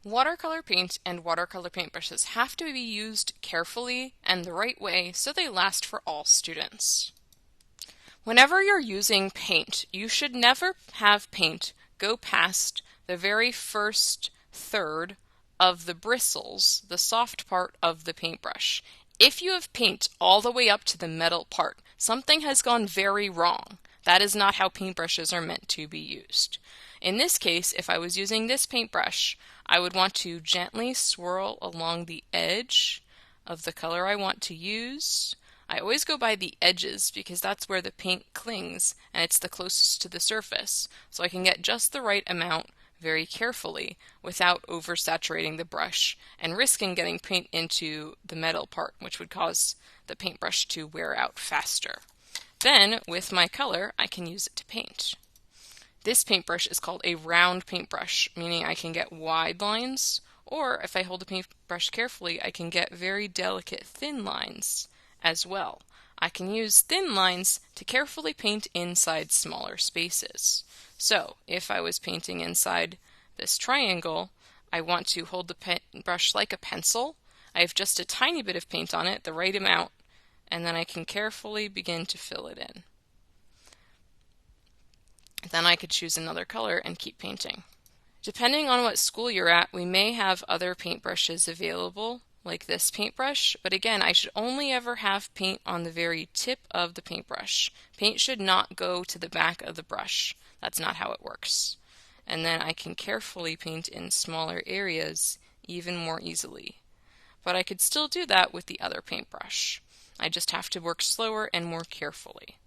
Watercolor paint and watercolor paintbrushes have to be used carefully and the right way so they last for all students. Whenever you're using paint, you should never have paint go past the very first third of the bristles, the soft part of the paintbrush. If you have paint all the way up to the metal part, something has gone very wrong. That is not how paintbrushes are meant to be used. In this case, if I was using this paintbrush, I would want to gently swirl along the edge of the color I want to use. I always go by the edges because that's where the paint clings and it's the closest to the surface, so I can get just the right amount very carefully without oversaturating the brush and risking getting paint into the metal part, which would cause the paintbrush to wear out faster. Then, with my color, I can use it to paint. This paintbrush is called a round paintbrush, meaning I can get wide lines, or if I hold the paintbrush carefully, I can get very delicate thin lines as well. I can use thin lines to carefully paint inside smaller spaces. So, if I was painting inside this triangle, I want to hold the paintbrush like a pencil. I have just a tiny bit of paint on it, the right amount, and then I can carefully begin to fill it in. Then I could choose another color and keep painting. Depending on what school you're at, we may have other paintbrushes available, like this paintbrush, but again, I should only ever have paint on the very tip of the paintbrush. Paint should not go to the back of the brush. That's not how it works. And then I can carefully paint in smaller areas even more easily. But I could still do that with the other paintbrush. I just have to work slower and more carefully.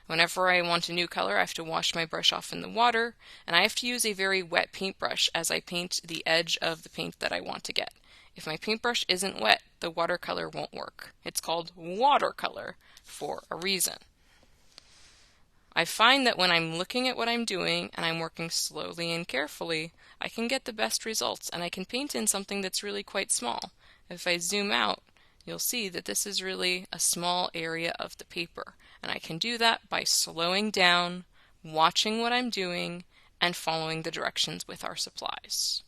Whenever I want a new color, I have to wash my brush off in the water, and I have to use a very wet paintbrush as I paint the edge of the paint that I want to get. If my paintbrush isn't wet, the watercolor won't work. It's called watercolor for a reason. I find that when I'm looking at what I'm doing and I'm working slowly and carefully, I can get the best results and I can paint in something that's really quite small. If I zoom out, you'll see that this is really a small area of the paper, and I can do that by slowing down, watching what I'm doing, and following the directions with our supplies.